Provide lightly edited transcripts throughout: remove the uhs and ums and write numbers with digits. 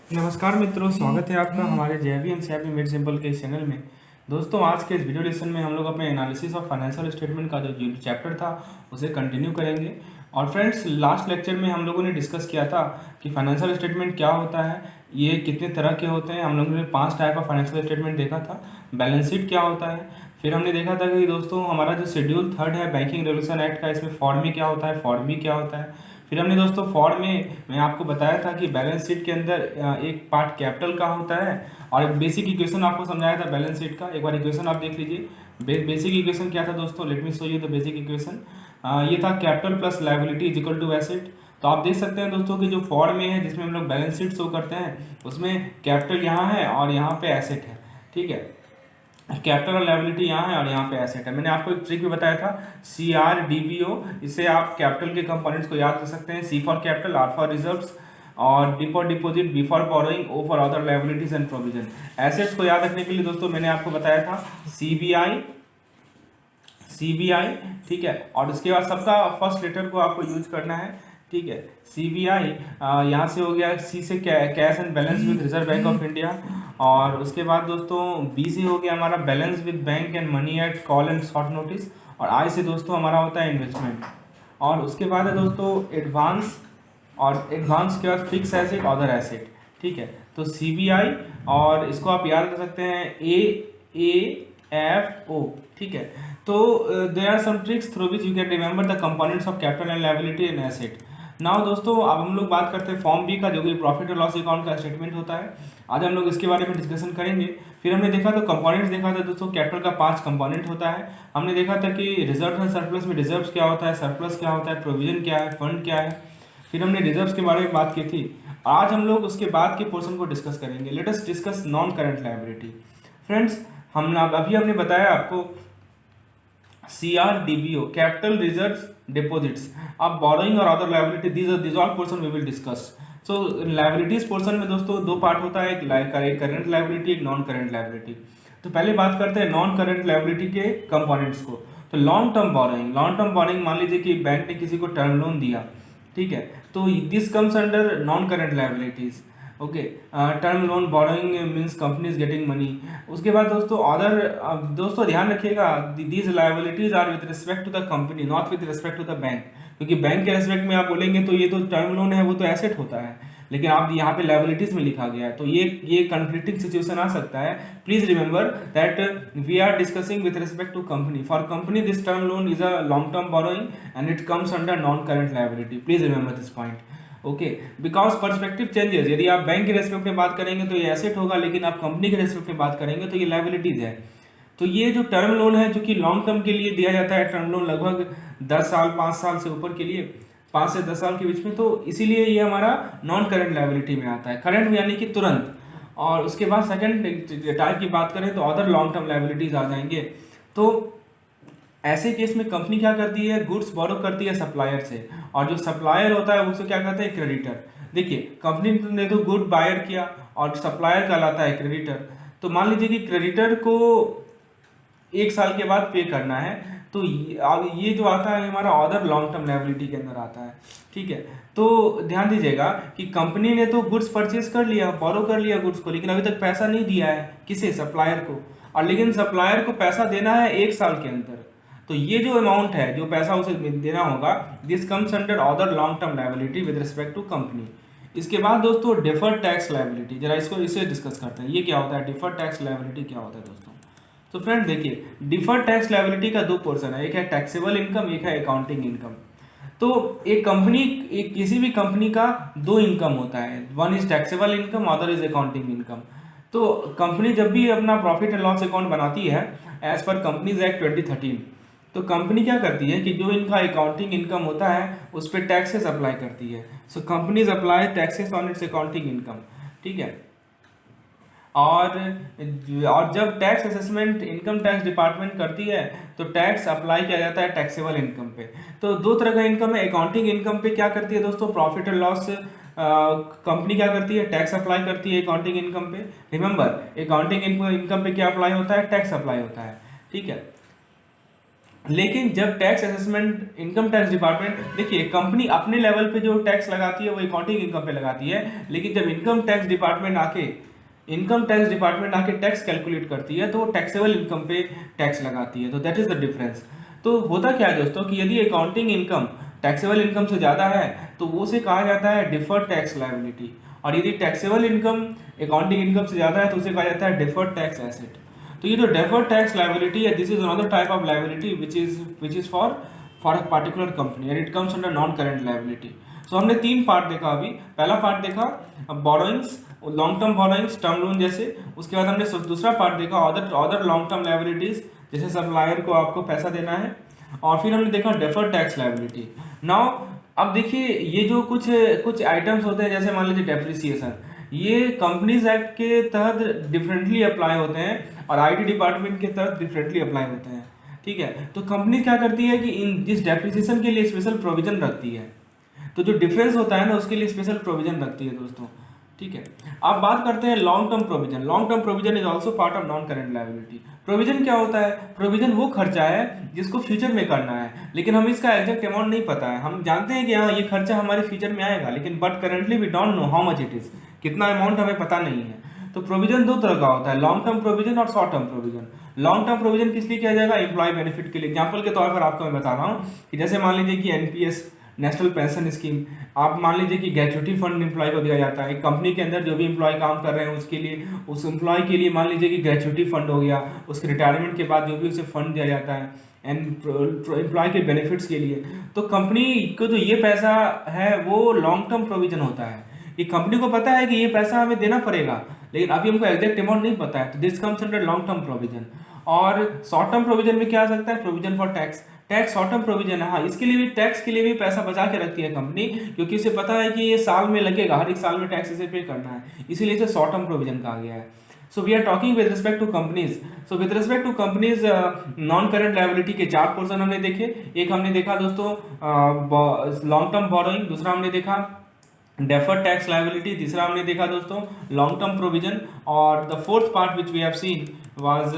नमस्कार मित्रों, स्वागत है आपका हमारे जेबी एंड सीआरबी मेड सिंपल के इस चैनल में। दोस्तों, आज के इस वीडियो लेसन में हम लोग अपने एनालिसिस ऑफ फाइनेंशियल स्टेटमेंट का जो चैप्टर था उसे कंटिन्यू करेंगे। और फ्रेंड्स, लास्ट लेक्चर में हम लोगों ने डिस्कस किया था कि फाइनेंशियल स्टेटमेंट क्या होता है, ये कितने तरह के होते हैं। हम लोगों ने 5 टाइप ऑफ फाइनेंशियल स्टेटमेंट देखा था। बैलेंस शीट क्या होता है, फिर हमने देखा था कि दोस्तों हमारा जो शेड्यूल 3 है बैंकिंग रेगुलेशन एक्ट का, इसमें फॉर्म में क्या होता है, फॉर्म में क्या होता है। फिर हमने दोस्तों फॉर्म में मैं आपको बताया था कि बैलेंस शीट के अंदर एक पार्ट कैपिटल का होता है और एक बेसिक इक्वेशन आपको समझाया था बैलेंस शीट का। एक बार इक्वेशन आप देख लीजिए। बेसिक इक्वेशन क्या था दोस्तों, let me show you the basic equation. ये था capital plus liability is equal to asset. तो आप देख सकते हैं दोस्तों कि जो फॉर्म में है जिसमें हम लोग बैलेंस शीट शो करते हैं उसमें कैपिटल यहाँ है और यहाँ पे एसेट है। ठीक है, कैपिटल और लायबिलिटी यहाँ है और यहाँ पे एसेट है। मैंने आपको एक ट्रिक भी बताया था, CRDBO। इससे आप कैपिटल के कंपोनेंट्स को याद कर सकते हैं। C for capital, R for reserves, और D for deposit, B for borrowing, O for other liabilities and provision. Assets को याद रखने के लिए दोस्तों मैंने आपको बताया था CBI, ठीक है। और उसके बाद सबका फर्स्ट लेटर को आपको यूज करना है, ठीक है। CBI यहाँ से हो गया, C से cash and balance with reserve bank of India, और उसके बाद दोस्तों B से हो गया हमारा balance with bank and money at call and short notice, और I से दोस्तों हमारा होता है इन्वेस्टमेंट। और उसके बाद है दोस्तों एडवांस, और एडवांस के बाद फिक्स एसेट, अदर एसेट, ठीक है। तो CBI, और इसको आप याद कर सकते हैं AAFO, ठीक है। तो there are some tricks through which you can remember the components of capital and liability and asset. Now दोस्तों, अब हम लोग बात करते हैं फॉर्म बी का, जो कि प्रॉफिट और लॉस अकाउंट का स्टेटमेंट होता है। आज हम लोग इसके बारे में डिस्कशन करेंगे। फिर हमने देखा तो कंपोनेंट्स देखा था दोस्तों, कैपिटल का 5 कंपोनेंट होता है। हमने देखा था कि रिजर्व एंड सरप्लस में रिजर्व्स क्या होता है, सरप्लस क्या होता है, प्रोविजन क्या है, फंड क्या है। फिर हमने रिजर्व्स के बारे में बात की थी। आज हम लोग उसके बाद के पोर्शन को डिस्कस करेंगे। Let us discuss non current liability. Friends, अभी हमने बताया आपको CRDBO, कैपिटल रिजर्व्स डिपॉजिट्स। अब बोरोइंग और other liability, these all portion we will discuss. So liabilities portion में दोस्तों 2 पार्ट होता है, एक करंट लायबिलिटी, एक नॉन करंट लायबिलिटी। तो पहले बात करते हैं नॉन करंट लायबिलिटी के कंपोनेंट्स को। तो लॉन्ग टर्म बोरोइंग, मान लीजिए कि बैंक ने किसी को टर्म लोन दिया, ठीक है, तो this comes under non current liabilities. Okay, term loan borrowing means company is getting money. उसके बाद दोस्तों अदर, दोस्तों ध्यान रखिएगा, these liabilities are with respect to the company, not with respect to the bank. क्योंकि बैंक के respect में आप बोलेंगे तो ये तो टर्म लोन है, वो तो एसेट होता है, लेकिन आप यहाँ पे लायबिलिटीज में लिखा गया है, तो ये कन्फ्लिक्टिंग सिचुएशन आ सकता है। Please remember that we are discussing with respect to company. For company this term loan is a long term borrowing and it comes under non current liability. Please remember this point. Okay, because perspective changes. यदि आप bank के respect में बात करेंगे तो ये asset होगा, लेकिन आप कंपनी के रेस्पेक्ट में बात करेंगे तो ये लायबिलिटीज है। तो ये जो टर्म लोन है, जो कि लॉन्ग टर्म के लिए दिया जाता है, टर्म लोन लगभग 10 साल 5 साल से ऊपर के लिए, 5 से 10 साल के बीच में, तो इसीलिए ये हमारा नॉन करंट लायबिलिटी में आता है। करंट में यानी कि तुरंत। और उसके बाद सेकंड टाइप की बात करें तो अदर लॉन्ग टर्म लायबिलिटीज आ जाएंगे। तो ऐसे केस में कंपनी क्या करती है, गुड्स बोरो करती है सप्लायर से, और जो सप्लायर होता है उसको क्या कहते हैं, क्रेडिटर। देखिए, कंपनी ने तो गुड बायर किया और सप्लायर कहलाता है क्रेडिटर। तो मान लीजिए कि क्रेडिटर को 1 साल के बाद पे करना है, तो अब ये जो आता है हमारा अदर लॉन्ग टर्म लायबिलिटी के अंदर आता है, ठीक है। तो ध्यान दीजिएगा कि कंपनी ने तो गुड्स परचेज कर लिया, बोरो कर लिया गुड्स को, लेकिन अभी तक पैसा नहीं दिया है, किसे, सप्लायर को। और लेकिन सप्लायर को पैसा देना है 1 साल के अंदर। तो ये जो अमाउंट है, जो पैसा उसे देना होगा, this comes under other long term liability with respect to company. इसके बाद दोस्तों डिफर्ड टैक्स लायबिलिटी, जरा इसे डिस्कस करते हैं। ये क्या होता है, डिफर्ड टैक्स लायबिलिटी क्या होता है दोस्तों। तो फ्रेंड देखिए, डिफर्ड टैक्स लायबिलिटी का 2 पोर्शन है, एक है टैक्सेबल इनकम, एक है अकाउंटिंग इनकम। तो किसी भी कंपनी का 2 इनकम होता है, one is taxable income, other is accounting income. तो कंपनी जब भी अपना प्रॉफिट एंड लॉस अकाउंट बनाती है एज पर कंपनीज एक्ट 2013, तो कंपनी क्या करती है कि जो इनका अकाउंटिंग इनकम होता है उस पर टैक्सेस अप्लाई करती है। सो companies apply taxes on it's accounting income, ठीक है। और जब tax assessment income tax department करती है तो टैक्स अप्लाई किया जाता है टैक्सेबल इनकम पे। तो 2 तरह का इनकम है। अकाउंटिंग इनकम पे क्या करती है दोस्तों, प्रॉफिट एंड लॉस कंपनी क्या करती है, टैक्स अप्लाई करती है अकाउंटिंग इनकम पे। रिमेंबर, अकाउंटिंग इनकम पे क्या अप्लाई होता है, टैक्स अप्लाई होता है, ठीक है। लेकिन जब tax assessment income tax department, देखिए कंपनी अपने लेवल पे जो टैक्स लगाती है वो अकाउंटिंग इनकम पे लगाती है, लेकिन जब इनकम टैक्स डिपार्टमेंट आके टैक्स कैलकुलेट करती है तो वो टैक्सेबल इनकम पे टैक्स लगाती है। तो दैट इज द डिफरेंस। तो होता क्या है दोस्तों कि यदि अकाउंटिंग इनकम टैक्सेबल इनकम से ज़्यादा है तो वो उसे कहा जाता है डिफर्ड टैक्स लायबिलिटी, और यदि टैक्सेबल इनकम अकाउंटिंग इनकम से ज़्यादा है तो उसे कहा जाता है डिफर्ड टैक्स एसेट। तो ये जो डेफर्ड टैक्स लायबिलिटी है, this is another type of liability which is for a particular company and it comes under non current liability. So हमने तीन पार्ट देखा अभी। पहला पार्ट देखा borrowings, long term borrowings, term loan जैसे। उसके बाद हमने दूसरा पार्ट देखा अदर लॉन्ग टर्म लायबिलिटीज, जैसे सप्लायर को आपको पैसा देना है। और फिर हमने देखा डेफर्ड टैक्स लायबिलिटी। नाउ अब देखिए ये जो कुछ कुछ आइटम्स होते हैं, जैसे मान लीजिए डेप्रिसिएशन, ये कंपनीज एक्ट के तहत डिफरेंटली अप्लाई होते हैं और आईटी डिपार्टमेंट के तहत डिफरेंटली अप्लाई होते हैं। ठीक है, तो कंपनी क्या करती है कि इन इस डेप्रिसिएशन के लिए स्पेशल प्रोविजन रखती है। तो जो डिफरेंस होता है ना उसके लिए स्पेशल प्रोविजन रखती है दोस्तों। ठीक है, अब बात करते हैं long term provision. Long term provision is also part of non current liability. Provision क्या होता है? प्रोविजन वो खर्चा है जिसको फ्यूचर में करना है, लेकिन हमें इसका एग्जैक्ट अमाउंट नहीं पता है। हम जानते हैं कि हाँ ये खर्चा हमारे फ्यूचर में आएगा, लेकिन but currently we don't know how much it is, कितना अमाउंट हमें पता नहीं है। तो प्रोविजन दो तरह का होता है, लॉन्ग टर्म प्रोविजन और short term provision. Long term provision किस लिए किया जाएगा? एम्प्लॉय बेनिफिट के लिए। एग्जाम्पल के तौर पर आपको मैं बता रहा हूँ कि जैसे मान लीजिए कि एनपीएस, नेशनल पेंशन स्कीम, आप मान लीजिए कि ग्रेच्युटी फंड एम्प्लॉय को दिया जाता है। एक कंपनी के अंदर जो भी एम्प्लॉय काम कर रहे हैं उसके लिए, उस एम्प्लॉय के लिए मान लीजिए कि ग्रेच्युटी फंड हो गया, उसके रिटायरमेंट के बाद जो भी उसे फंड दिया जाता है एंड एम्प्लॉय के बेनिफिट्स के लिए। तो कंपनी को जो ये पैसा है वो लॉन्ग टर्म प्रोविजन होता है कि कंपनी को पता है कि ये पैसा हमें देना पड़ेगा, लेकिन अभी हमको एग्जैक्ट अमाउंट नहीं पता है, तो this comes under long term provision. और शॉर्ट टर्म प्रोविजन में क्या आ सकता है? Provision for tax. Tax short term provision है, हाँ, इसके लिए भी टैक्स के लिए भी पैसा बचा के रखती है कंपनी, क्योंकि उसे पता है कि ये साल में लगेगा, हर एक साल में टैक्स इसे पे करना है, इसीलिए इसे शॉर्ट टर्म प्रोविजन कहा गया है। So we are talking with respect to companies. So with respect to companies non current liability के चार पोर्शन हमने देखे। एक हमने देखा दोस्तों लॉन्ग टर्म बोरोइंग, दूसरा हमने देखा डेफर्ड टैक्स लायबिलिटी, तीसरा हमने देखा दोस्तों लॉन्ग टर्म प्रोविजन, और the fourth part which we have seen was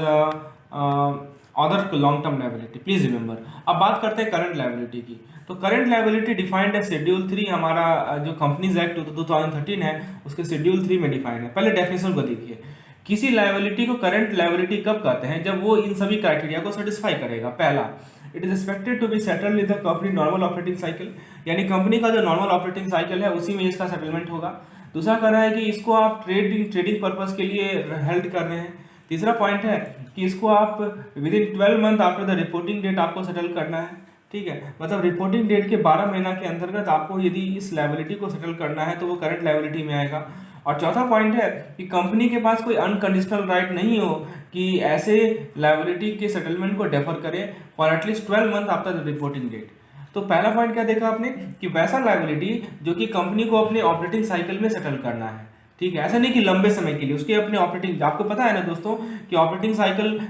other long term liability. Please remember. अब बात करते हैं करंट लायबिलिटी की। तो करंट लायबिलिटी डिफाइंड है शेड्यूल 3, हमारा जो कंपनीज एक्ट 2013 है उसके शेड्यूल 3 में डिफाइंड है। पहले डेफिनेशन को देखिए। किसी लायबिलिटी को करंट लायबिलिटी कब कहते हैं? जब वो इन सभी क्राइटेरिया को सेटिस्फाई करेगा। पहला, it is expected to be settled with the company normal operating cycle, यानी कंपनी का जो नॉर्मल ऑपरेटिंग साइकिल है उसी में इसका सेटलमेंट होगा। दूसरा कह रहा है कि इसको आप ट्रेडिंग पर्पस के लिए हेल्ड कर रहे हैं। तीसरा पॉइंट है कि इसको आप within 12 month after the reporting date आपको सेटल करना है। ठीक है, मतलब रिपोर्टिंग डेट के 12 महीना के अंतर्गत आपको यदि इस लायबिलिटी को सेटल करना है तो वो करंट लायबिलिटी में आएगा। और चौथा पॉइंट है कि कंपनी के पास कोई अनकंडीशनल राइट नहीं हो कि ऐसे लायबिलिटी के सेटलमेंट को डेफर करे for at least 12 month after the reporting date. तो पहला पॉइंट क्या देखा आपने कि वैसा लायबिलिटी जो कि कंपनी को अपने ऑपरेटिंग साइकिल में सेटल करना है। ठीक है, ऐसा नहीं कि लंबे समय के लिए, उसके अपने ऑपरेटिंग, आपको पता है ना दोस्तों कि ऑपरेटिंग साइकिल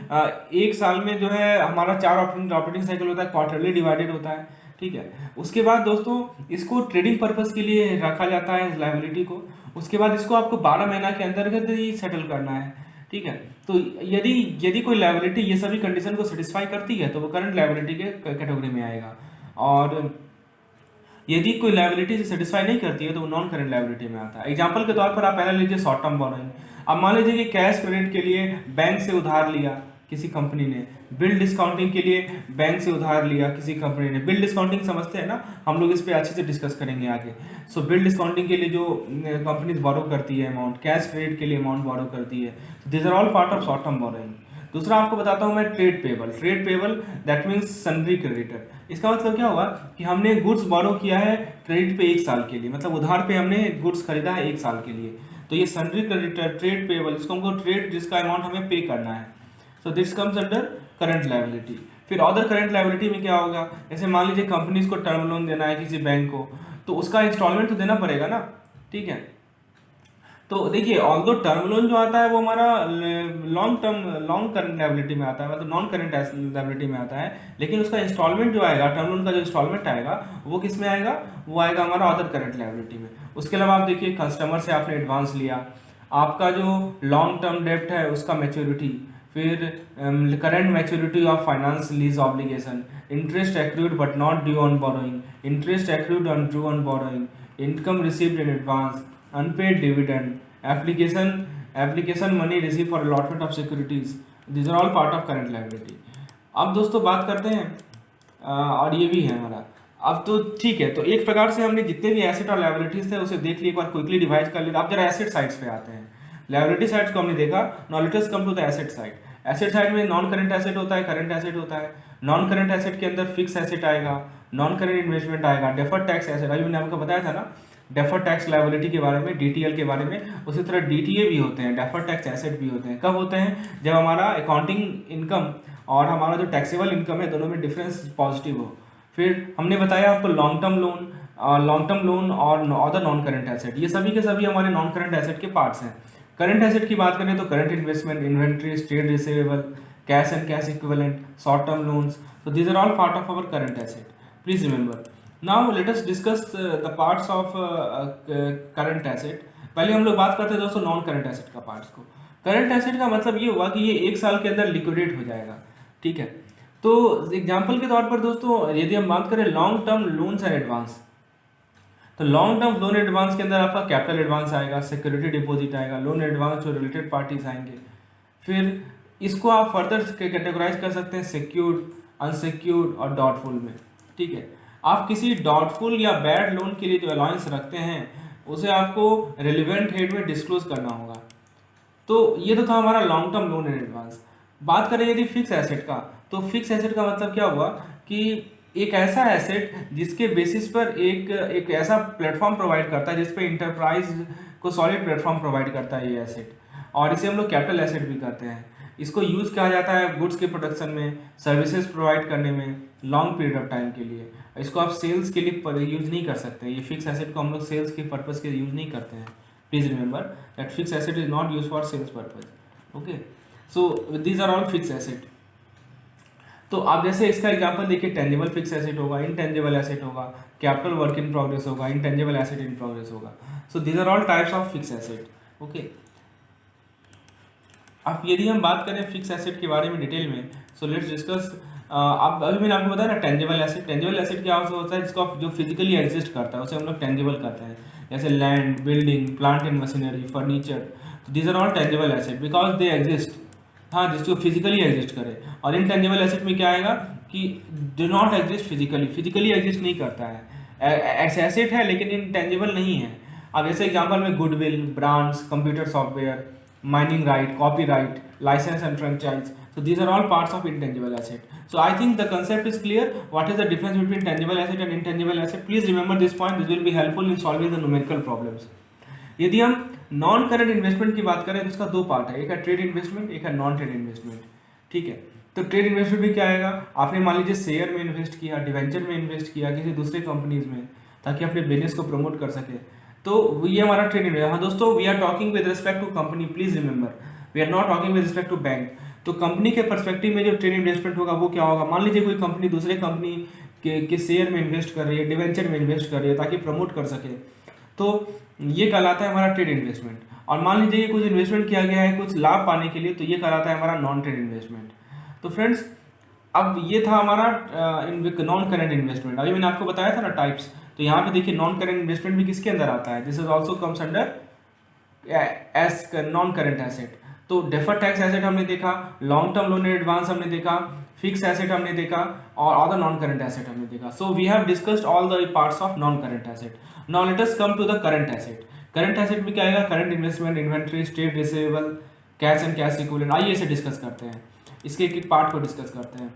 एक साल में जो है हमारा 4 ऑपरेटिंग साइकिल होता है, क्वार्टरली डिवाइडेड होता है। ठीक है, उसके बाद दोस्तों इसको ट्रेडिंग पर्पस के लिए रखा जाता है इस लायबिलिटी को। उसके बाद इसको आपको 12 महीना के अंतर्गत ही सेटल करना है। ठीक है, तो यदि कोई लायबिलिटी ये सभी कंडीशन को सेटिस्फाई करती है तो वो करंट लायबिलिटी के कैटेगरी में आएगा, और यदि कोई लायबिलिटी से सेटिस्फाई नहीं करती है तो वो नॉन करेंट लायबिलिटी में आता है। एग्जांपल के तौर पर आप पहले लीजिए शॉर्ट टर्म बोरोइंग। अब मान लीजिए कि कैश क्रेडिट के लिए बैंक से उधार लिया किसी कंपनी ने, बिल डिस्काउंटिंग के लिए बैंक से उधार लिया किसी कंपनी ने। बिल डिस्काउंटिंग समझते हैं ना, हम लोग इस पर अच्छे से डिस्कस करेंगे आगे। सो बिल डिस्काउंटिंग के लिए जो कंपनीज बोरो करती है अमाउंट, कैश क्रेडिट के लिए अमाउंट बोरो करती है, this are all part of short term borrowing. दूसरा आपको बताता हूं मैं trade payable. Trade payable that means sundry creditor. इसका मतलब क्या हुआ कि हमने गुड्स बोरो किया है क्रेडिट पे 1 साल के लिए, मतलब उधार पे हमने गुड्स खरीदा है 1 साल के लिए, तो ये सन्ड्री क्रेडिटर, ट्रेड पेबल, इसको हमको ट्रेड जिसका अमाउंट हमें पे करना है। So this comes under current liability. फिर अदर करंट लायबिलिटी में क्या होगा, जैसे मान लीजिए कंपनीज को टर्म लोन देना है किसी बैंक को, तो उसका इंस्टॉलमेंट तो देना पड़ेगा ना। ठीक है, तो देखिए ऑल्दो टर्म लोन जो आता है वो हमारा लॉन्ग करंट लायबिलिटी में आता है, मतलब नॉन करंट लायबिलिटी में आता है, लेकिन उसका इंस्टॉलमेंट जो आएगा, टर्म लोन का जो इंस्टॉलमेंट आएगा वो किस में आएगा? वो आएगा हमारा अदर करंट लायबिलिटी में। उसके अलावा आप देखिए कस्टमर से आपने एडवांस लिया, आपका जो लॉन्ग टर्म डेप्ट है उसका मैच्योरिटी, फिर current maturity of finance lease obligation, interest accrued but not due on borrowing, interest accrued on due on borrowing, income received in advance, unpaid dividend, application money receive for allotment of securities, this are all part of current liability. अब दोस्तों बात करते हैं और ये भी है हमारा। अब तो ठीक है, तो एक प्रकार से हमने जितने भी एसेट और लायबिलिटीज थे उसे देख लिए, एक बार क्विकली डिवाइड कर लिया। अब जरा एसेट साइड्स पे आते हैं। लायबिलिटी साइड्स को हमने देखा, now let us come to the asset side. Asset side में नॉन करंट एसेट होता है, करंट एसेट होता है। नॉन करंट एसेट के अंदर फिक्स एसेट आएगा, नॉन करंट इन्वेस्टमेंट आएगा, डेफर्ड टैक्स एसेट, अभी मैंने आपको बताया था ना डेफर्ड टैक्स लायबिलिटी के बारे में, डीटीएल के बारे में। उसी तरह डीटीए भी होते हैं, डेफर्ड टैक्स एसेट भी होते हैं। कब होते हैं? जब हमारा अकाउंटिंग इनकम और हमारा जो टैक्सेबल इनकम है दोनों में डिफरेंस पॉजिटिव हो। फिर हमने बताया आपको लॉन्ग टर्म लोन और अदर नॉन करंट एसेट, ये सभी के सभी हमारे नॉन करंट एसेट के पार्ट्स हैं। करंट एसेट की बात करें तो current investment, inventory, trade receivable, cash and cash equivalent, short term loans, so these are all part of our current asset, please remember. Now let us discuss the parts of current asset. पहले हम लोग बात करते हैं दोस्तों non current asset का parts को। Current asset का मतलब ये हुआ कि ये एक साल के अंदर लिक्विडेट हो जाएगा, ठीक है। तो एग्जांपल के तौर पर दोस्तों यदि हम बात करें long term loans and advance, तो लॉन्ग टर्म लोन एडवांस के अंदर आपका कैपिटल एडवांस आएगा, सिक्योरिटी डिपॉजिट आएगा, लोन एडवांस जो रिलेटेड पार्टीज आएंगे। फिर इसको आप फर्दर कैटेगराइज कर सकते हैं सिक्योर्ड, अनसिक्योर्ड और डाउटफुल में, ठीक है। आप किसी डाउटफुल या बैड लोन के लिए जो अलाउंस रखते हैं उसे आपको रेलिवेंट हेड में डिस्क्लोज करना होगा। तो ये तो था हमारा long term loan and advance. बात करें यदि फिक्स एसेट का, तो फिक्स एसेट का मतलब क्या हुआ कि एक ऐसा एसेट जिसके बेसिस पर एक ऐसा प्लेटफॉर्म प्रोवाइड करता है जिस पे इंटरप्राइज को सॉलिड प्लेटफॉर्म प्रोवाइड करता है ये एसेट, और इसे हम लोग कैपिटल एसेट भी करते हैं। इसको यूज़ किया जाता है गुड्स के प्रोडक्शन में, सर्विसेज प्रोवाइड करने में, लॉन्ग पीरियड ऑफ टाइम के लिए। इसको आप सेल्स के लिए यूज़ नहीं कर सकते, ये फिक्स एसेट को हम लोग सेल्स के पर्पज़ के यूज़ नहीं करते हैं। Please remember that fix asset is not use for sales purpose. Okay, so these are all fix asset. तो आप जैसे इसका एग्जांपल देखिए, टेंजिबल फिक्स एसेट होगा, इनटेंजिबल एसेट होगा, कैपिटल वर्क इन प्रोग्रेस होगा, इनटेंजिबल एसेट इन प्रोग्रेस होगा। So these are all types of fix asset. Okay, अब यदि हम बात करें फिक्स एसेट के बारे में डिटेल में, सो लेट्स डिस्कस। अब अभी मैंने आपको बताया ना टेंजिबल एसेट। टेंजिबल एसेट क्या होता है? जिसको जो फिजिकली एग्जिस्ट करता है उसे हम लोग टेंजिबल कहते हैं, जैसे land, building, plant and machinery, furniture. तो these are all tangible asset because they exist, हाँ, जिसको फिजिकली एग्जिस्ट करे। और इनटेंजिबल एसेट में क्या आएगा कि do not exist physically exist नहीं करता है, एसेट है लेकिन इनटेंजिबल नहीं है। अब जैसे एग्जांपल में goodwill, brands, computer software, mining right, copyright, licence and franchise, so these are all parts of intangible asset. So I think the concept is clear. What is the difference between tangible asset and intangible asset? Please remember this point, this will be helpful in solving the numerical problems. यदि हम non current investment की बात करें तो इसका दो part है, एक है ट्रेड इन्वेस्टमेंट, एक है नॉन ट्रेड इन्वेस्टमेंट, ठीक है। तो ट्रेड इन्वेस्टमेंट भी क्या आएगा? आपने मान लीजिए शेयर में इन्वेस्ट किया, डिवेंचर में इन्वेस्ट किया किसी दूसरे कंपनीज में, ताकि अपने बिजनेस को प्रमोट कर सके, तो ये हमारा ट्रेड इन्वेस्टमेंट। हाँ दोस्तों, we are talking with respect to company, please remember, we are not talking with respect to bank. तो कंपनी के पर्सपेक्टिव में जो ट्रेड इन्वेस्टमेंट होगा वो क्या होगा? मान लीजिए कोई कंपनी दूसरे कंपनी के शेयर में इन्वेस्ट कर रही है, डिवेंचर में इन्वेस्ट कर रही है ताकि प्रमोट कर सके, तो ये कहलाता है हमारा ट्रेड इन्वेस्टमेंट। और मान लीजिए कुछ इन्वेस्टमेंट किया गया है कुछ लाभ पाने के लिए, तो ये कहलाता है हमारा नॉन ट्रेड इन्वेस्टमेंट। तो फ्रेंड्स, अब ये था हमारा नॉन करंट इन्वेस्टमेंट। अभी मैंने आपको बताया था ना टाइप्स, तो यहाँ पे देखिए नॉन करंट इन्वेस्टमेंट भी किसके अंदर आता है? This is also comes under as non current asset. तो डेफर्ड टैक्स एसेट हमने देखा, लॉन्ग टर्म लोन एडवांस हमने देखा, फिक्स एसेट हमने देखा, और अदर नॉन करंट एसेट हमने देखा। So we have discussed all the parts of non current asset. Now let us come to the current asset. Current asset में क्या आएगा? Current investment, inventory, trade receivable, cash and cash equivalent. आइए इसे discuss करते हैं, इसके एक एक पार्ट को डिस्कस करते हैं।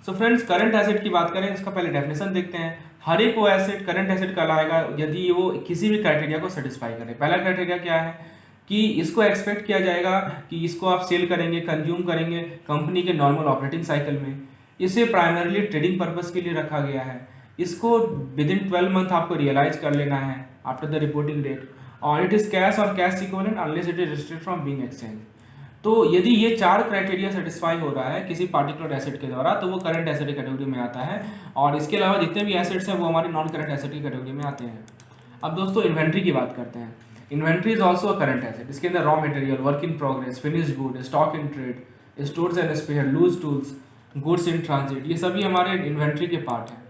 सो फ्रेंड्स, करंट एसेट की बात करें, इसका पहले डेफिनेशन देखते हैं। हर एक वो एसेट करंट एसेट कहलाएगा यदि वो किसी भी क्राइटेरिया को सेटिस्फाई करे। पहला क्राइटेरिया क्या है कि इसको एक्सपेक्ट किया जाएगा कि इसको आप सेल करेंगे, कंज्यूम करेंगे कंपनी के नॉर्मल ऑपरेटिंग साइकिल में। इसे प्राइमरली ट्रेडिंग पर्पस के लिए रखा गया है। इसको विद इन 12 मंथ आपको रियलाइज कर लेना है आफ्टर द रिपोर्टिंग डेट, और इट इज कैश और cash equivalent unless it is restricted from being exchange. तो यदि ये चार क्राइटेरिया सेटिस्फाई हो रहा है किसी पार्टिकुलर एसेट के द्वारा, तो वो करंट एसेट की कैटेगरी में आता है। और इसके अलावा जितने भी एसेट्स हैं वो हमारे नॉन करंट एसेट की कैटेगरी में आते हैं। अब दोस्तों इन्वेंट्री की बात करते हैं। Inventory is also a current asset. इसके अंदर raw material, work in progress, finished good, stock in trade, stores and spare, loose tools, goods in transit, ये सभी हमारे इन्वेंट्री के पार्ट हैं।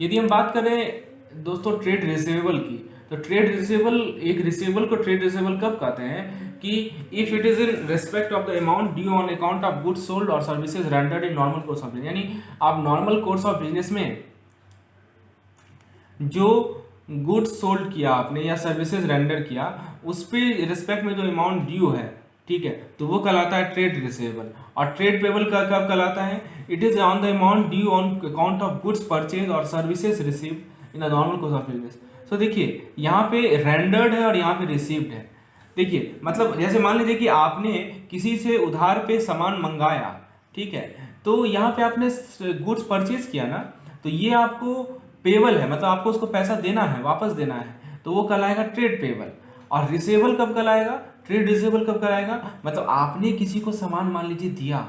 यदि हम बात करें दोस्तों ट्रेड रिसीवेबल की, तो ट्रेड रिसीवेबल, एक रिसीवेबल को ट्रेड रिसीवेबल कब कहते हैं कि if it is in respect of the amount due on account of goods sold और services rendered in normal course of business, यानी आप नॉर्मल कोर्स ऑफ बिजनेस में जो गुड्स सोल्ड किया आपने या सर्विसेज रेंडर किया उस पे रिस्पेक्ट में जो अमाउंट ड्यू है, ठीक है, तो वो कहलाता है ट्रेड रिसीवेबल। और ट्रेड पेबल का कब कहलाता है? It is on the amount due on account of goods purchase और services receive in the normal course of business. So देखिए यहाँ पे रेंडर्ड है और यहाँ पे रिसीव्ड है। देखिए मतलब जैसे मान लीजिए कि आपने किसी से उधार पे सामान मंगाया, ठीक है, तो यहाँ पे आपने गुड्स परचेज किया ना, तो ये आपको पेबल है, मतलब आपको उसको पैसा देना है, वापस देना है, तो वो कहलाएगा ट्रेड पेबल। और रिसीवेबल कब कहलाएगा? ट्रेड रिसीवेबल कब कहलाएगा? मतलब आपने किसी को सामान मान लीजिए दिया,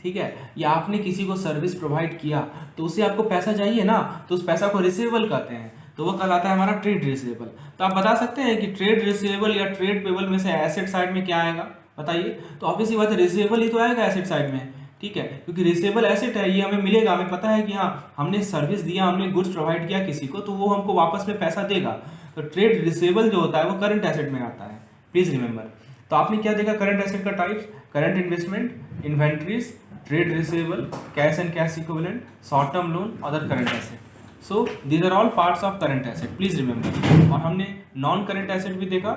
ठीक है, या आपने किसी को सर्विस प्रोवाइड किया, तो उससे आपको पैसा चाहिए ना, तो उस पैसा को रिसीवेबल कहते हैं, तो वो कहलाता है हमारा ट्रेड रिसीवेबल। तो आप बता सकते हैं कि ट्रेड रिसीवेबल या ट्रेड पेबल में से एसेट साइड में क्या आएगा? बताइए। तो ऑब्वियसली बात है रिसीवेबल ही तो आएगा एसेट साइड में, ठीक है, क्योंकि रिसीवेबल एसेट है, ये हमें मिलेगा, हमें पता है कि हाँ हमने सर्विस दिया, हमने गुड्स प्रोवाइड किया किसी को, तो वो हमको वापस में पैसा देगा। तो ट्रेड रिसीवेबल जो होता है वो करंट एसेट में आता है, प्लीज रिमेंबर। तो आपने क्या देखा करंट एसेट का types? Current investment, inventories, trade receivable, cash and cash equivalent, short term loan, other current asset. So these are all parts of current asset, please remember. और हमने नॉन करंट एसेट भी देखा,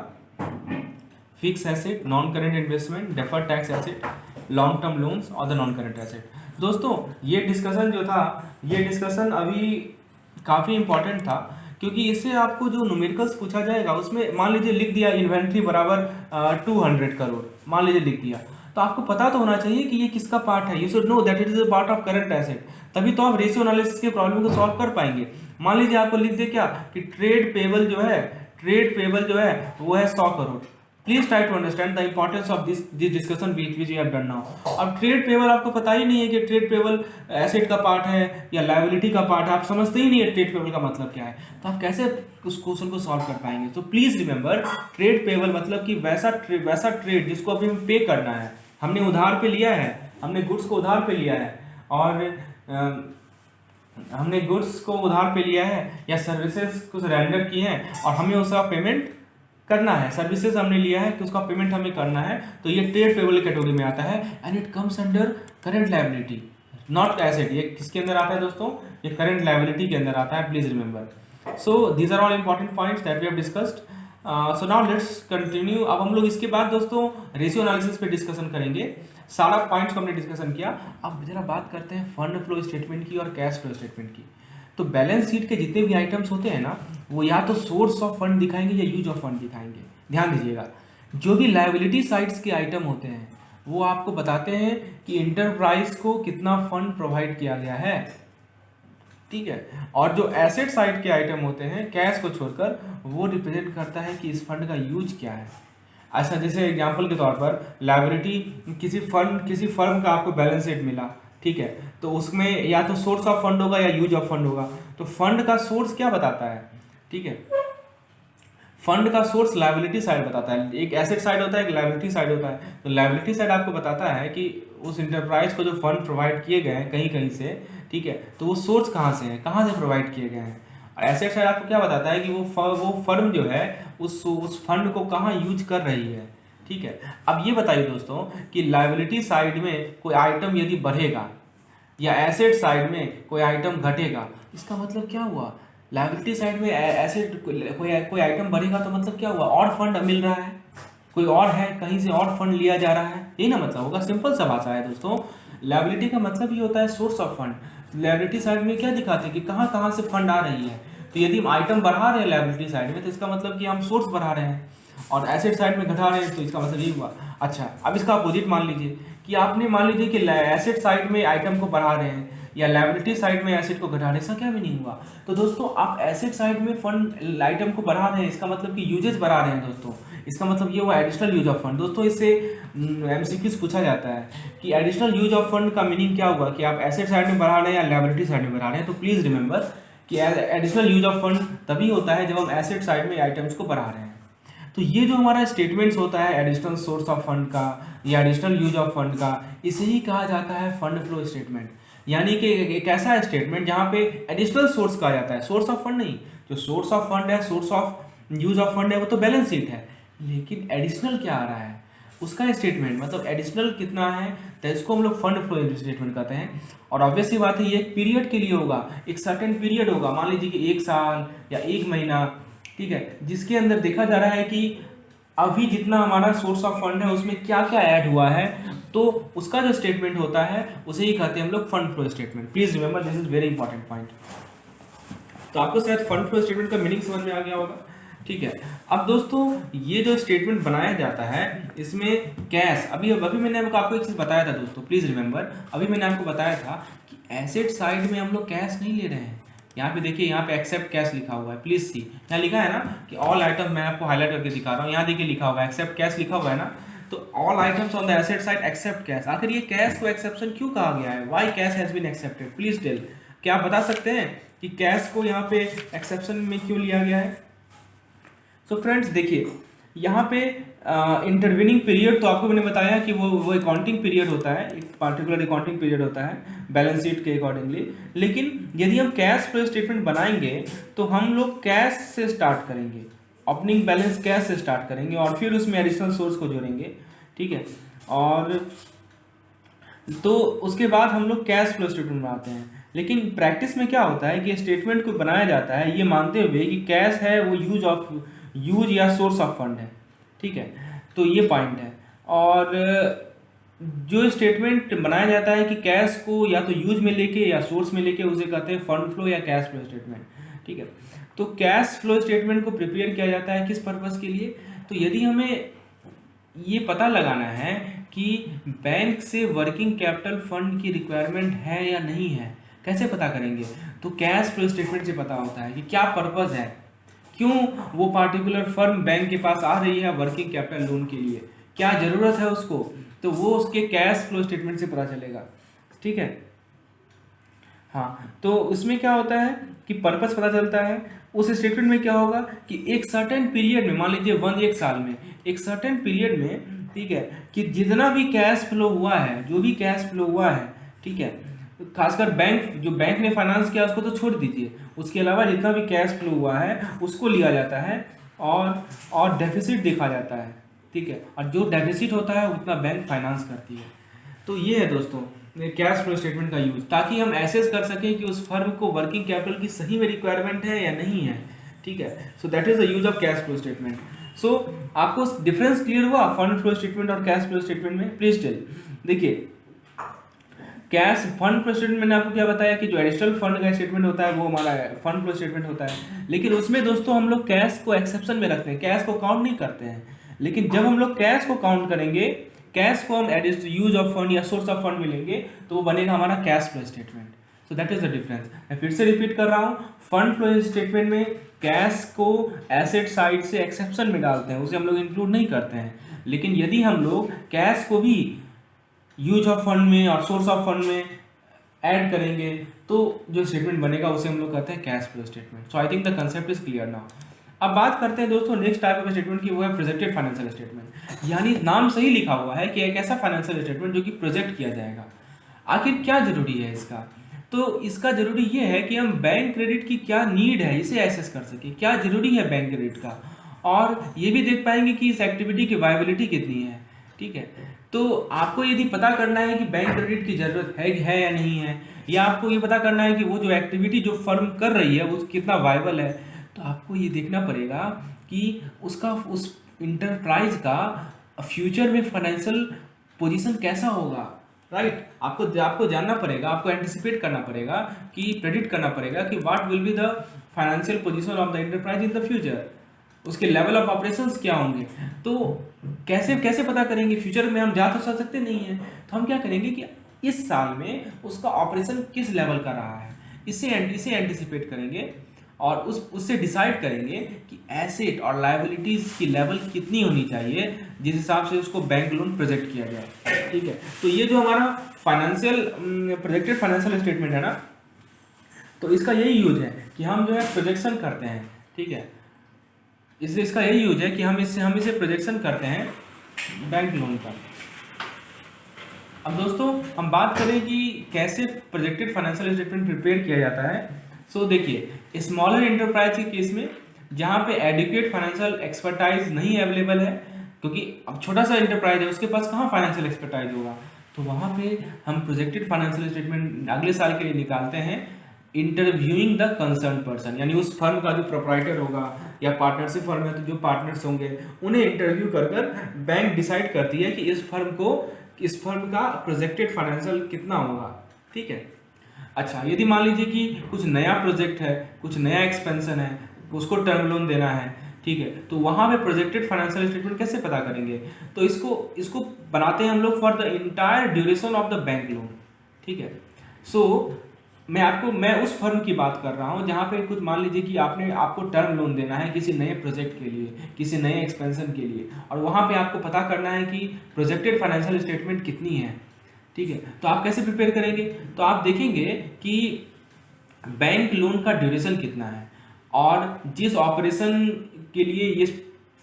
fix asset, non current investment, deferred tax asset, long term loans और the non current asset. दोस्तों ये discussion जो था, ये डिस्कशन अभी काफ़ी इंपॉर्टेंट था, क्योंकि इससे आपको जो न्यूमेरिकल्स पूछा जाएगा उसमें मान लीजिए लिख दिया इन्वेंट्री बराबर 200 करोड़, मान लीजिए लिख दिया, तो आपको पता तो होना चाहिए कि ये किसका पार्ट है। You should know that it is a part of current asset, तभी तो आप रेशियो एनालिसिस के प्रॉब्लम को सॉल्व कर पाएंगे। मान लीजिए आपको लिख दे क्या कि ट्रेड पेबल जो है, ट्रेड पेबल जो है वो है 100 crore. Please try to understand the importance of this discussion which we have done now. अब ट्रेड पेबल आपको पता ही नहीं है कि ट्रेड पेबल एसेट का पार्ट है या लायबिलिटी का पार्ट है, आप समझते ही नहीं है ट्रेड पेबल का मतलब क्या है, तो आप कैसे उस क्वेश्चन को सॉल्व कर पाएंगे? तो प्लीज रिमेंबर ट्रेड पेबल मतलब कि वैसा ट्रेड जिसको अभी हमें पे करना है, हमने उधार पे लिया है, हमने गुड्स को उधार पे लिया है, और हमने गुड्स को उधार पे लिया है या सर्विसेज कुछ रेंडर की हैं और हमें उसका पेमेंट करना है, सर्विसेज हमने लिया है कि उसका पेमेंट हमें करना है, तो ये ट्रेड पेबल कैटेगरी में आता है and it comes under current liability, not asset. ये किसके अंदर आता है दोस्तों? ये करंट लायबिलिटी के अंदर आता है, please remember. So these are all important points that we have discussed. So now let's continue. अब हम लोग इसके बाद दोस्तों रेशियो एनालिसिस पे डिस्कशन करेंगे। सारा पॉइंट्स को हमने डिस्कशन किया, अब जरा बात करते हैं फंड फ्लो स्टेटमेंट की और कैश फ्लो स्टेटमेंट की। तो बैलेंस शीट के जितने भी आइटम्स होते हैं ना, वो या तो सोर्स ऑफ फंड दिखाएंगे या यूज ऑफ फंड दिखाएंगे। ध्यान दीजिएगा, जो भी लायबिलिटी साइड्स के आइटम होते हैं वो आपको बताते हैं कि इंटरप्राइज को कितना फंड प्रोवाइड किया गया है, ठीक है, और जो एसेट साइड के आइटम होते हैं कैश को छोड़कर, वो रिप्रेजेंट करता है कि इस फंड का यूज क्या है। ऐसा जैसे एग्जांपल के तौर पर लायबिलिटी, किसी फर्म का आपको बैलेंस शीट मिला, ठीक है, तो उसमें या तो सोर्स ऑफ फंड होगा या यूज ऑफ फंड होगा। तो फंड का सोर्स क्या बताता है, ठीक है, फंड का सोर्स लायबिलिटी साइड बताता है। एक एसेट साइड होता है, एक लायबिलिटी साइड होता है। तो लायबिलिटी साइड आपको बताता है कि उस इंटरप्राइज को जो फंड प्रोवाइड किए गए हैं कहीं कहीं से, ठीक है, तो वो सोर्स कहाँ से है, कहाँ से प्रोवाइड किए गए हैं। एसेट साइड आपको क्या बताता है कि वो फर्म जो है उस फंड को कहाँ यूज कर रही है, ठीक है। अब ये बताइए दोस्तों कि लायबिलिटी साइड में कोई आइटम यदि बढ़ेगा या एसेट साइड में कोई आइटम घटेगा, इसका मतलब क्या हुआ? लायबिलिटी साइड में एसेट कोई आइटम बढ़ेगा तो मतलब क्या हुआ? और फंड मिल रहा है, कोई और है, कहीं से और फंड लिया जा रहा है, यही ना मतलब होगा। सिंपल सा भाषा है दोस्तों। लायबिलिटी का मतलब ये होता है source of fund. Liability side में क्या दिखाते हैं कि कहाँ कहाँ से फंड आ रही है। तो यदि हम आइटम बढ़ा रहे हैं लायबिलिटी साइड में, तो इसका मतलब कि हम सोर्स बढ़ा रहे हैं, और एसेट साइड में घटा रहे हैं, तो इसका मतलब ये हुआ। अच्छा, अब इसका अपोजिट मान लीजिए कि आपने मान लीजिए कि एसेट साइड में आइटम को बढ़ा रहे हैं या लायबिलिटी साइड में एसेट को घटा रहे हैं, इसका क्या मीनिंग हुआ? तो दोस्तों आप एसेट साइड में फंड आइटम को बढ़ा रहे हैं, इसका मतलब कि यूजेज बढ़ा रहे हैं दोस्तों, इसका मतलब ये हुआ एडिशनल यूज ऑफ फंड। दोस्तों इससे एमसीक्यूज पूछा जाता है कि एडिशनल यूज ऑफ फंड का मीनिंग क्या हुआ, कि आप एसेट साइड में बढ़ा रहे हैं या लायबिलिटी साइड में बढ़ा रहे हैं। तो प्लीज रिमेंबर कि एडिशनल यूज ऑफ फंड तभी होता है जब हम एसेट साइड में आइटम्स को बढ़ा रहे हैं। तो ये जो हमारा स्टेटमेंट्स होता है एडिशनल सोर्स ऑफ फंड का या एडिशनल यूज ऑफ फंड का, इसे ही कहा जाता है फंड फ्लो स्टेटमेंट। यानी कि एक ऐसा स्टेटमेंट जहाँ पे एडिशनल सोर्स कहा जाता है, सोर्स ऑफ फंड नहीं। जो सोर्स ऑफ फंड है, source of use of fund है, वो तो बैलेंस शीट है, लेकिन एडिशनल क्या आ रहा है उसका स्टेटमेंट, मतलब एडिशनल कितना है, तो इसको हम लोग फंड फ्लो स्टेटमेंट कहते हैं। और ऑब्वियस सी बात है ये एक पीरियड के लिए होगा, एक सर्टेन पीरियड होगा, मान लीजिए कि 1 साल या 1 महीना, ठीक है, जिसके अंदर देखा जा रहा है कि अभी जितना हमारा सोर्स ऑफ फंड है उसमें क्या क्या ऐड हुआ है, तो उसका जो स्टेटमेंट होता है उसे ही कहते हैं हम लोग fund flow statement. Please remember this is very important point. तो आपको शायद फंड फ्लो स्टेटमेंट का मीनिंग समझ में आ गया होगा, ठीक है। अब दोस्तों ये जो स्टेटमेंट बनाया जाता है इसमें कैश, अभी मैंने आपको एक चीज़ बताया था दोस्तों, प्लीज़ रिमेंबर, अभी मैंने आपको बताया था कि एसेट साइड में हम लोग कैश नहीं ले रहे हैं। यहाँ पे देखिए, यहाँ पे एक्सेप्ट कैश लिखा हुआ है, प्लीज सी, यहाँ लिखा है ना कि ऑल आइटम, मैं आपको हाईलाइट करके दिखा रहा हूँ, यहाँ देखिए लिखा हुआ है एक्सेप्ट कैश लिखा हुआ है ना, तो all items on the asset side except cash. आखिर ये कैश को एक्सेप्शन क्यों कहा गया है, why cash has been excepted, please tell, क्या आप बता सकते हैं कि कैश को यहाँ पे एक्सेप्शन में क्यों लिया गया है? सो फ्रेंड्स देखिए, यहाँ पे इंटरवीनिंग पीरियड तो आपको मैंने बताया कि वो अकाउंटिंग पीरियड होता है, एक पार्टिकुलर अकाउंटिंग पीरियड होता है बैलेंस शीट के अकॉर्डिंगली। लेकिन यदि हम कैश फ्लो स्टेटमेंट बनाएंगे तो हम लोग कैश से स्टार्ट करेंगे, ओपनिंग बैलेंस कैश से स्टार्ट करेंगे और फिर उसमें एडिशनल सोर्स को जोड़ेंगे, ठीक है। और तो उसके बाद हम लोग कैश फ्लो स्टेटमेंट बनाते हैं। लेकिन प्रैक्टिस में क्या होता है कि स्टेटमेंट को बनाया जाता है ये मानते हुए कि कैश है वो यूज या सोर्स ऑफ फंड है, ठीक है। तो ये पॉइंट है। और जो स्टेटमेंट बनाया जाता है कि कैश को या तो यूज में लेके या सोर्स में लेके, उसे कहते हैं फंड फ्लो या कैश फ्लो स्टेटमेंट, ठीक है। तो कैश फ्लो स्टेटमेंट को प्रिपेयर किया जाता है किस पर्पज़ के लिए? तो यदि हमें ये पता लगाना है कि बैंक से वर्किंग कैपिटल फंड की रिक्वायरमेंट है या नहीं है, कैसे पता करेंगे? तो कैश फ्लो स्टेटमेंट से पता होता है कि क्या पर्पज़ है, क्यों वो पार्टिकुलर फर्म बैंक के पास आ रही है वर्किंग कैपिटल लोन के लिए, क्या ज़रूरत है उसको, तो वो उसके कैश फ्लो स्टेटमेंट से पता चलेगा, ठीक है। हाँ, तो उसमें क्या होता है कि पर्पस पता चलता है। उस स्टेटमेंट में क्या होगा कि एक सर्टेन पीरियड में, मान लीजिए 1 साल में, एक सर्टेन पीरियड में, ठीक है, कि जितना भी कैश फ्लो हुआ है, जो भी कैश फ्लो हुआ है, ठीक है, खासकर बैंक ने फाइनेंस किया उसको तो छोड़ दीजिए, उसके अलावा जितना भी कैश फ्लो हुआ है उसको लिया जाता है और डेफिसिट देखा जाता है, ठीक है। और जो डेफिसिट होता है उतना बैंक फाइनेंस करती है। तो ये है दोस्तों कैश फ्लो स्टेटमेंट का यूज, ताकि हम एसेस कर सकें कि उस फर्म को वर्किंग कैपिटल की सही में रिक्वायरमेंट है या नहीं है, ठीक है। So that is the use of cash flow statement. So आपको डिफरेंस क्लियर हुआ फंड फ्लो स्टेटमेंट और कैश फ्लो स्टेटमेंट में? Please tell. देखिए, कैश फंड फ्लो स्टेटमेंट मैंने आपको क्या बताया कि जो एडिशनल फंड का स्टेटमेंट होता है वो हमारा फंड फ्लो स्टेटमेंट होता है। लेकिन उसमें दोस्तों हम लोग कैश को एक्सेप्शन में रखते हैं, कैश को काउंट नहीं करते हैं। लेकिन जब हम लोग कैश को काउंट करेंगे, कैश को हम यूज ऑफ फंड या सोर्स ऑफ फंड मिलेंगे, तो वो बनेगा हमारा cash flow statement. So that is the difference. मैं फिर से रिपीट कर रहा हूँ, फंड फ्लो स्टेटमेंट में कैश को एसेट साइड से एक्सेप्शन में डालते हैं, उसे हम लोग इंक्लूड नहीं करते हैं। लेकिन यदि हम लोग कैश को भी यूज ऑफ फंड में और सोर्स ऑफ फंड में ऐड करेंगे तो जो स्टेटमेंट बनेगा उसे हम लोग कहते हैं cash flow statement. So I think the concept is clear now. अब बात करते हैं दोस्तों नेक्स्ट टाइप ऑफ स्टेटमेंट की, वो है प्रोजेक्टेड फाइनेंशियल स्टेटमेंट। यानी नाम सही लिखा हुआ है कि एक ऐसा फाइनेंशियल स्टेटमेंट जो कि प्रोजेक्ट किया जाएगा। आखिर क्या जरूरी है इसका? तो इसका जरूरी ये है कि हम बैंक क्रेडिट की क्या नीड है इसे एसेस कर सके, क्या जरूरी है बैंक क्रेडिट का, और ये भी देख पाएंगे कि इस एक्टिविटी की वायबिलिटी कितनी है, ठीक है। तो आपको यदि पता करना है कि बैंक क्रेडिट की जरूरत है या नहीं है, या आपको ये पता करना है कि वो जो एक्टिविटी जो फर्म कर रही है वो कितना वायबल है, तो आपको ये देखना पड़ेगा कि उसका उस इंटरप्राइज का फ्यूचर में फाइनेंशियल पोजीशन कैसा होगा, राइट। आपको जानना पड़ेगा, आपको एंटिसिपेट करना पड़ेगा, कि प्रेडिक्ट करना पड़ेगा कि what will be the financial position of the enterprise in the future, उसके लेवल ऑफ ऑपरेशंस क्या होंगे। तो कैसे पता करेंगे? फ्यूचर में हम जा तो सकते नहीं हैं, तो हम क्या करेंगे कि इस साल में उसका ऑपरेशन किस लेवल का रहा है, इसे एंटिसिपेट करेंगे और उससे डिसाइड करेंगे कि एसेट और लायबिलिटीज की लेवल कितनी होनी चाहिए, जिस हिसाब से उसको बैंक लोन प्रोजेक्ट किया जाए, ठीक है। तो ये जो हमारा प्रोजेक्टेड फाइनेंशियल स्टेटमेंट है ना, तो इसका यही यूज है कि हम जो है प्रोजेक्शन करते हैं, ठीक है। इससे इसका यही यूज है कि हम इसे प्रोजेक्शन करते हैं बैंक लोन का। अब दोस्तों हम बात करें कि कैसे प्रोजेक्टेड फाइनेंशियल स्टेटमेंट प्रिपेयर किया जाता है। सो देखिए, स्मॉलर इंटरप्राइज के केस में जहाँ पे एडिक्वेट फाइनेंशियल एक्सपर्टाइज नहीं अवेलेबल है, क्योंकि अब छोटा सा इंटरप्राइज है, उसके पास कहाँ फाइनेंशियल एक्सपर्टाइज होगा, तो वहाँ पे हम प्रोजेक्टेड फाइनेंशियल स्टेटमेंट अगले साल के लिए निकालते हैं इंटरव्यूइंग द कंसर्न पर्सन, यानी उस फर्म का जो प्रोप्राइटर होगा या पार्टनरशिप फर्म है तो जो पार्टनर्स होंगे उन्हें इंटरव्यू कर बैंक डिसाइड करती है कि इस फर्म का प्रोजेक्टेड फाइनेंशियल कितना होगा। ठीक है। अच्छा, यदि मान लीजिए कि कुछ नया प्रोजेक्ट है, कुछ नया एक्सपेंशन है, उसको टर्म लोन देना है, ठीक है, तो वहाँ पे प्रोजेक्टेड फाइनेंशियल स्टेटमेंट कैसे पता करेंगे, तो इसको बनाते हैं हम लोग for the entire duration of the bank loan. ठीक है। सो मैं उस फर्म की बात कर रहा हूँ जहाँ पे कुछ मान लीजिए कि आपको टर्म लोन देना है किसी नए प्रोजेक्ट के लिए, किसी नए एक्सपेंशन के लिए, और वहाँ पे आपको पता करना है कि प्रोजेक्टेड फाइनेंशियल स्टेटमेंट कितनी है। ठीक है। तो आप कैसे प्रिपेयर करेंगे, तो आप देखेंगे कि बैंक लोन का ड्यूरेशन कितना है और जिस ऑपरेशन के लिए इस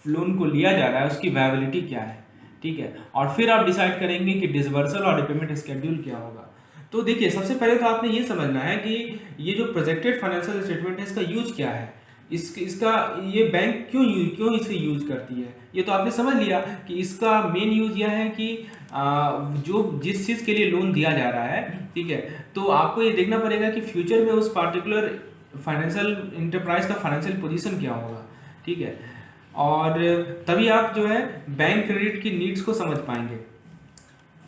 लोन को लिया जा रहा है उसकी वायबिलिटी क्या है। ठीक है। और फिर आप डिसाइड करेंगे कि डिसबर्सल और रिपेमेंट स्केड्यूल क्या होगा। तो देखिए, सबसे पहले तो आपने ये समझना है कि ये जो प्रोजेक्टेड फाइनेंशियल स्टेटमेंट है इसका यूज क्या है, इसका ये बैंक क्यों इसे यूज करती है, ये तो आपने समझ लिया कि इसका मेन यूज यह है कि जो जिस चीज़ के लिए लोन दिया जा रहा है, ठीक है, तो आपको ये देखना पड़ेगा कि फ्यूचर में उस पार्टिकुलर फाइनेंशियल इंटरप्राइज का फाइनेंशियल पोजीशन क्या होगा। ठीक है। और तभी आप जो है बैंक क्रेडिट की नीड्स को समझ पाएंगे।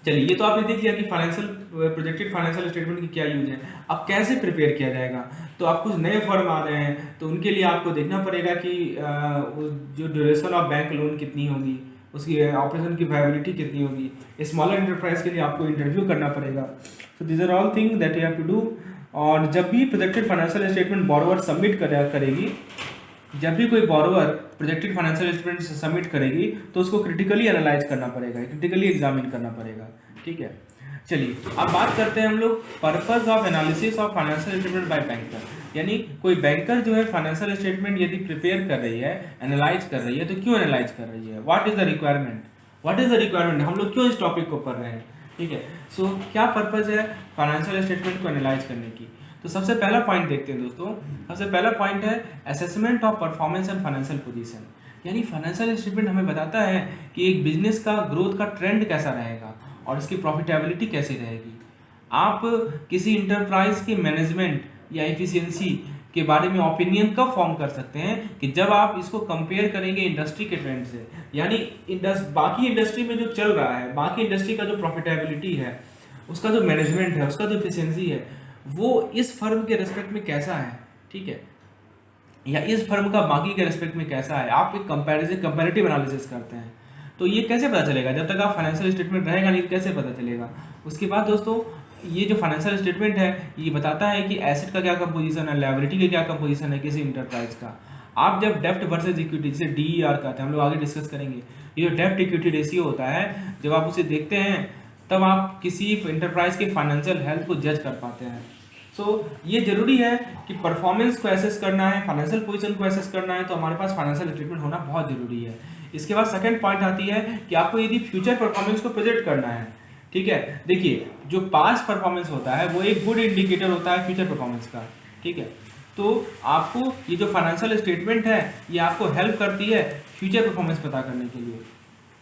चलिए, ये तो आपने देख लिया कि प्रोजेक्टेड फाइनेंशियल स्टेटमेंट की क्या यूज है। अब कैसे प्रिपेयर किया जाएगा, तो आप कुछ नए फर्म आ रहे हैं तो उनके लिए आपको देखना पड़ेगा कि जो ड्यूरेशन ऑफ बैंक लोन कितनी होगी, उसकी ऑपरेशन की वायबिलिटी कितनी होगी। स्मॉलर इंटरप्राइज के लिए आपको इंटरव्यू करना पड़ेगा। So this are all thing that you have to do. और जब भी projected financial statement borrower submit करेगी, जब भी कोई borrower projected financial statement submit करेगी तो उसको क्रिटिकली एनालाइज करना पड़ेगा, क्रिटिकली एग्जामिन करना पड़ेगा। ठीक है। चलिए, अब बात करते हैं हम लोग purpose of analysis of financial statement by banker. यानी कोई बैंकर जो है फाइनेंशियल स्टेटमेंट यदि प्रिपेयर कर रही है, एनालाइज कर रही है, तो क्यों एनालाइज कर रही है, व्हाट इज द रिक्वायरमेंट, हम लोग क्यों इस टॉपिक को पढ़ रहे हैं। ठीक है। सो क्या पर्पज है फाइनेंशियल स्टेटमेंट को एनालाइज करने की, तो सबसे पहला पॉइंट देखते हैं दोस्तों। सबसे पहला पॉइंट है assessment of performance and financial position. यानी फाइनेंशियल स्टेटमेंट हमें बताता है कि एक बिजनेस का ग्रोथ का ट्रेंड कैसा रहेगा और इसकी प्रॉफिटेबिलिटी कैसी रहेगी। आप किसी इंटरप्राइज के मैनेजमेंट या एफिशिएंसी के बारे में ओपिनियन कब फॉर्म कर सकते हैं कि जब आप इसको कंपेयर करेंगे इंडस्ट्री के ट्रेंड से, यानी बाकी इंडस्ट्री में जो चल रहा है, बाकी इंडस्ट्री का जो प्रॉफिटेबिलिटी है, उसका जो मैनेजमेंट है, उसका जो एफिशिएंसी है, वो इस फर्म के रेस्पेक्ट में कैसा है। ठीक है। या इस फर्म का बाकी के रेस्पेक्ट में कैसा है, आप एक कंपैरेटिव एनालिसिस करते हैं। तो ये कैसे पता चलेगा, जब तक आप फाइनेंशियल स्टेटमेंट रहेगा नहीं कैसे पता चलेगा। उसके बाद दोस्तों, ये जो फाइनेंशियल स्टेटमेंट है ये बताता है कि एसेट का क्या कंपोजिशन है, लायबिलिटी का क्या कंपोजिशन है किसी इंटरप्राइज का। आप जब डेप्ट वर्सेज इक्विटी, जिसे DER कहते हैं, हम लोग आगे डिस्कस करेंगे, ये जो डेप्ट इक्विटी रेशियो होता है, जब आप उसे देखते हैं तब आप किसी इंटरप्राइज के फाइनेंशियल हेल्थ को जज कर पाते हैं। सो ये जरूरी है कि परफॉर्मेंस को एसेस करना है, फाइनेंशियल पोजीशन को एसेस करना है, तो हमारे पास फाइनेंशियल स्टेटमेंट होना बहुत जरूरी है। इसके बाद सेकंड पॉइंट आती है कि आपको यदि फ्यूचर परफॉर्मेंस को प्रोजेक्ट करना है। ठीक है। देखिए, जो पास्ट परफॉर्मेंस होता है वो एक गुड इंडिकेटर होता है फ्यूचर परफॉर्मेंस का। ठीक है। तो आपको ये जो फाइनेंशियल स्टेटमेंट है ये आपको हेल्प करती है फ्यूचर परफॉर्मेंस पता करने के लिए।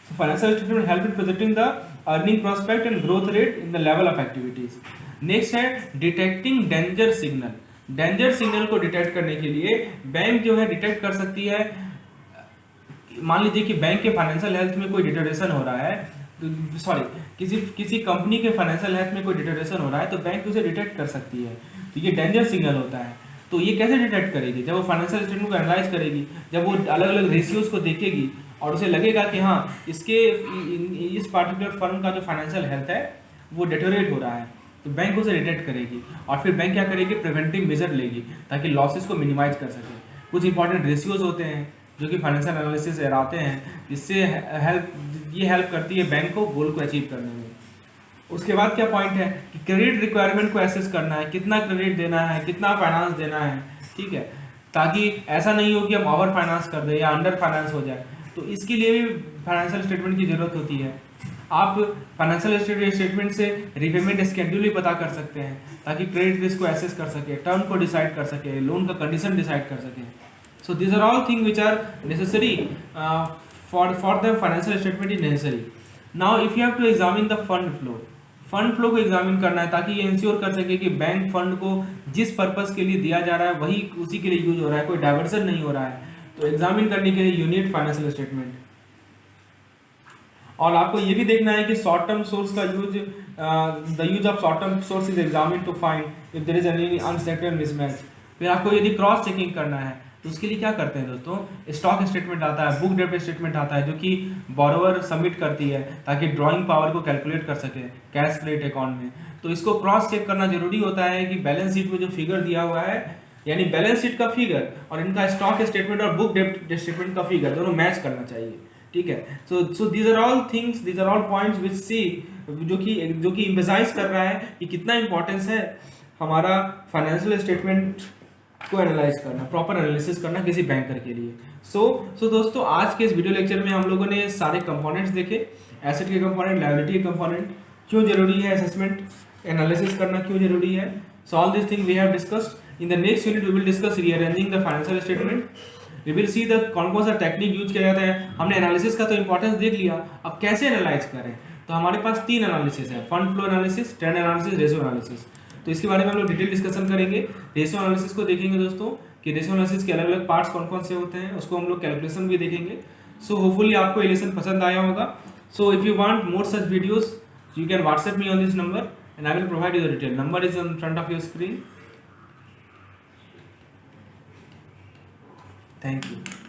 Financial statement help in projecting the earning prospect and growth rate in the level of activities. Next है detecting danger signal. Danger signal को डिटेक्ट करने के लिए बैंक जो है डिटेक्ट कर सकती है, मान लीजिए कि बैंक के फाइनेंशियल हेल्थ में कोई डिटेरियोरेशन हो रहा है, किसी कंपनी के फाइनेंशियल हेल्थ में कोई डिटेरियोरेशन हो रहा है तो बैंक उसे डिटेक्ट कर सकती है। तो ये डेंजर सिग्नल होता है। तो ये कैसे डिटेक्ट करेगी, जब वो फाइनेंशियल स्टेटमेंट को एनालाइज करेगी, जब वो अलग अलग रेशियोज को देखेगी और उसे लगेगा कि हाँ इस पार्टिकुलर फर्म का जो फाइनेंशियल हेल्थ है वो डिटेरियोरेट हो रहा है, तो बैंक उसे डिटेक्ट करेगी और फिर बैंक क्या करेगी, प्रिवेंटिव मेजर लेगी ताकि लॉसेस को मिनिमाइज कर सके। कुछ इंपॉर्टेंट रेशियोज होते हैं जो कि फाइनेंशियल एनालिसिस से आते हैं, इससे हेल्प करती है बैंक को गोल को अचीव करने में। उसके बाद क्या पॉइंट है कि क्रेडिट रिक्वायरमेंट को एसेस करना है, कितना क्रेडिट देना है, कितना फाइनेंस देना है। ठीक है। ताकि ऐसा नहीं हो कि हम ओवर फाइनेंस कर दें या अंडर फाइनेंस हो जाए। तो इसके लिए भी फाइनेंशियल स्टेटमेंट की ज़रूरत होती है। आप फाइनेंशियल स्टेटमेंट से रिपेमेंट स्केड्यूल भी पता कर सकते हैं ताकि क्रेडिट रिस्क को एसेस कर सके, टर्म को डिसाइड कर सके, लोन का कंडीशन डिसाइड कर सके। So these are all thing which are necessary for the financial statement is necessary. Now if you have to examine the fund flow को एग्जामिन करना है ताकि ये इंश्योर कर सके कि बैंक फंड को जिस पर्पस के लिए दिया जा रहा है वही उसी के लिए यूज हो रहा है, कोई डाइवर्सन नहीं हो रहा है। तो एग्जामिन करने के लिए यूनिट फाइनेंशियल स्टेटमेंट। और आपको ये भी देखना है कि शॉर्ट टर्म सोर्स का use, the use of short term source is examine to find if there is any unsettled mismatch. फिर आपको यदि क्रॉस चेकिंग करना है तो उसके लिए क्या करते हैं दोस्तों, स्टॉक स्टेटमेंट आता है, बुक डेब्ट स्टेटमेंट आता है जो कि बोरोवर सबमिट करती है ताकि ड्राइंग पावर को कैलकुलेट कर सके कैश क्रेडिट अकाउंट में। तो इसको क्रॉस चेक करना जरूरी होता है कि बैलेंस शीट में जो फिगर दिया हुआ है, यानी बैलेंस शीट का फिगर और इनका स्टॉक स्टेटमेंट और बुक डेब्ट स्टेटमेंट का फिगर दोनों मैच करना चाहिए। ठीक है, so these are all things, these are all points which see जो कि एम्फसाइज कर रहा है कि कितना इंपॉर्टेंस है हमारा फाइनेंशियल स्टेटमेंट को एनालाइज करना, प्रॉपर एनालिसिस करना किसी बैंकर के लिए। सो दोस्तों आज के इस वीडियो लेक्चर में हम लोगों ने सारे कंपोनेंट्स देखे, एसेट के कंपोनेंट, लायबिलिटी के कंपोनेंट, क्यों जरूरी है असेसमेंट एनालिसिस करना, क्यों जरूरी है। So all this thing we have discussed. In the next unit we will discuss rearranging the financial statement. We will see the कौन सा टेक्निक यूज किया जाता है। हमने एनालिसिस का तो इंपॉर्टेंस देख लिया, अब कैसे एनालाइज करें। तो हमारे पास 3 एनालिसिस है, fund flow analysis, trend analysis, ratio analysis. तो इसके बारे में हम लोग डिटेल डिस्कशन करेंगे। रेशियो एनालिसिस को देखेंगे दोस्तों कि रेशियो एनालिसिस के अलग अलग पार्ट्स कौन कौन से होते हैं, उसको हम लोग कैलकुलेशन भी देखेंगे। सो होपफुली आपको ये लेसन पसंद आया होगा। So if you want more such videos you can WhatsApp me on this number and I will provide you the detail. Number is on front of your screen. Thank you.